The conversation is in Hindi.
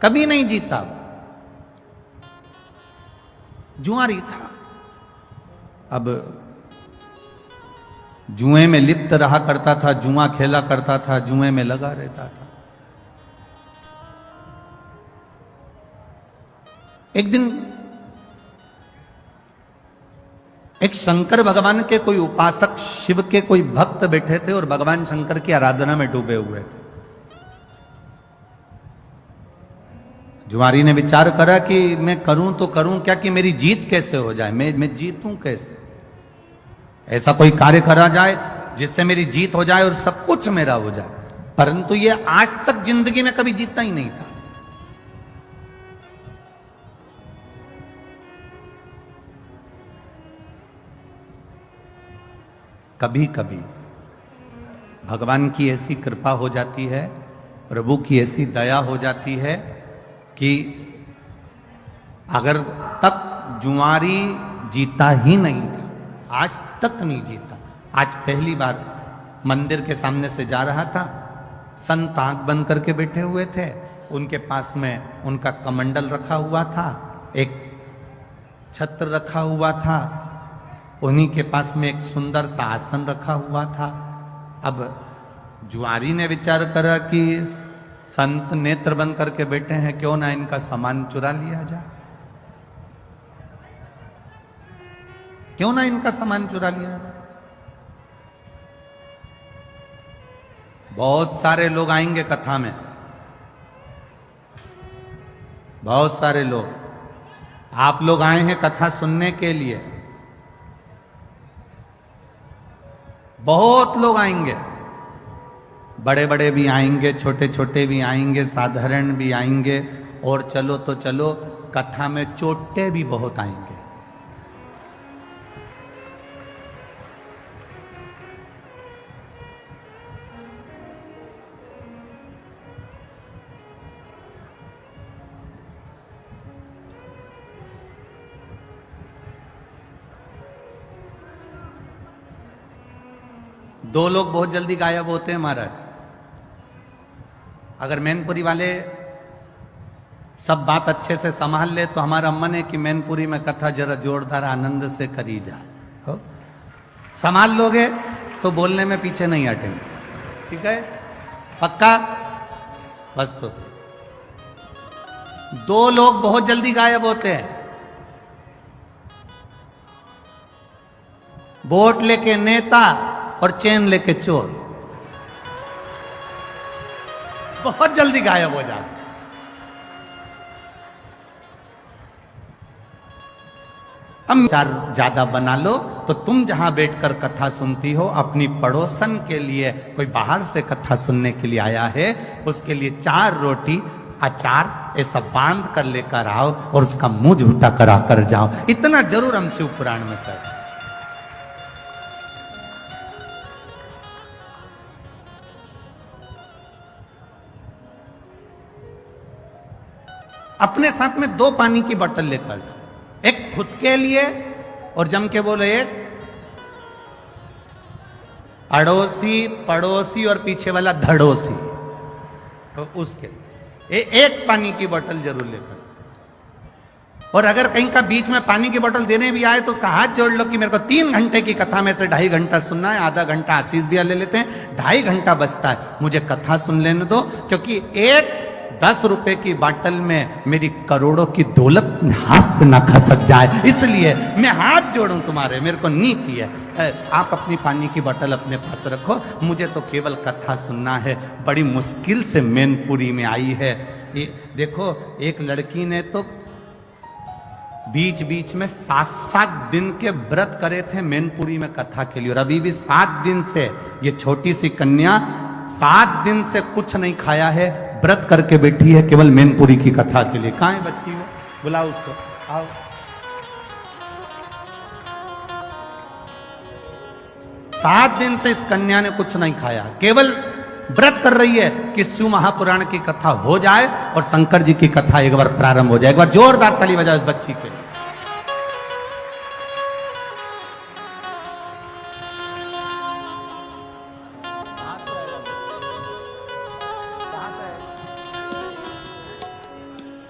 कभी नहीं जीता, जुआरी था। अब जुए में लिप्त रहा करता था, जुआ खेला करता था, जुए में लगा रहता था। एक दिन एक शंकर भगवान के कोई उपासक, शिव के कोई भक्त बैठे थे और भगवान शंकर की आराधना में डूबे हुए थे। जुआरी ने विचार करा कि मैं करूं तो करूं क्या, कि मेरी जीत कैसे हो जाए, मैं जीतूं कैसे, ऐसा कोई कार्य करा जाए जिससे मेरी जीत हो जाए और सब कुछ मेरा हो जाए। परंतु ये आज तक जिंदगी में कभी जीता ही नहीं था। कभी कभी भगवान की ऐसी कृपा हो जाती है, प्रभु की ऐसी दया हो जाती है कि अगर तक जुआरी जीता ही नहीं था, आज तक नहीं जीता। आज पहली बार मंदिर के सामने से जा रहा था, संत आंख बंद करके बैठे हुए थे, उनके पास में उनका कमंडल रखा हुआ था, एक छत्र रखा हुआ था, उन्हीं के पास में एक सुंदर सा आसन रखा हुआ था। अब जुआरी ने विचार करा कि संत नेत्र बंद करके बैठे हैं, क्यों ना इनका सामान चुरा लिया जाए, क्यों ना इनका सामान चुरा लिया जाए। बहुत सारे लोग आएंगे कथा में, बहुत सारे लोग, आप लोग आए हैं कथा सुनने के लिए, बहुत लोग आएंगे, बड़े बड़े भी आएंगे, छोटे छोटे भी आएंगे, साधारण भी आएंगे, और चलो तो चलो कथा में चोटे भी बहुत आएंगे। दो लोग बहुत जल्दी गायब होते हैं महाराज। अगर मैनपुरी वाले सब बात अच्छे से संभाल ले तो हमारा मन है कि मैनपुरी में कथा जरा जोरदार आनंद से करी जाए। हो संभाल लोगे तो बोलने में पीछे नहीं हटेंगे, ठीक है, पक्का? बस तो दो लोग बहुत जल्दी गायब होते हैं, वोट लेके नेता और चैन लेके चोर, बहुत जल्दी गायब हो जाते। हम चार ज्यादा बना लो तो तुम जहां बैठकर कथा सुनती हो, अपनी पड़ोसन के लिए कोई बाहर से कथा सुनने के लिए आया है, उसके लिए 4 रोटी अचार ऐसा बांध कर लेकर आओ और उसका मुंह झूठा करा कर जाओ। इतना जरूर हम शिव पुराण में करते। अपने साथ में 2 पानी की बोतल लेकर, एक खुद के लिए और जम के बोले एक अड़ोसी पड़ोसी और पीछे वाला धड़ोसी, तो उसके एक पानी की बोतल जरूर लेकर। और अगर कहीं का बीच में पानी की बोतल देने भी आए तो उसका हाथ जोड़ लो कि मेरे को 3 घंटे की कथा में से 2.5 घंटा सुनना है, आधा घंटा आशीष भी ले लेते हैं, 2.5 घंटा बचता है, मुझे कथा सुन लेने दो, क्योंकि एक 10 रुपए की बाटल में मेरी करोड़ों की दौलत हाथ से ना खसक जाए, इसलिए मैं हाथ जोड़ूं तुम्हारे, मेरे को नहीं चाहिए। आप अपनी पानी की बोतल अपने पास रखो, मुझे तो केवल कथा सुनना है। बड़ी मुश्किल से मैनपुरी में आई है। ये देखो, एक लड़की ने तो बीच बीच में 7-7 दिन के व्रत करे थे मैनपुरी में कथा के लिए, और अभी भी 7 दिन से ये छोटी सी कन्या 7 दिन से कुछ नहीं खाया है, व्रत करके बैठी है केवल मैनपुरी की कथा के लिए। कहाँ है बच्ची वो? बुलाओ उसको, आओ। सात दिन से इस कन्या ने कुछ नहीं खाया, केवल व्रत कर रही है कि शिव महापुराण की कथा हो जाए और शंकर जी की कथा एक बार प्रारंभ हो जाए। एक बार जोरदार ताली बजाओ इस बच्ची के लिए।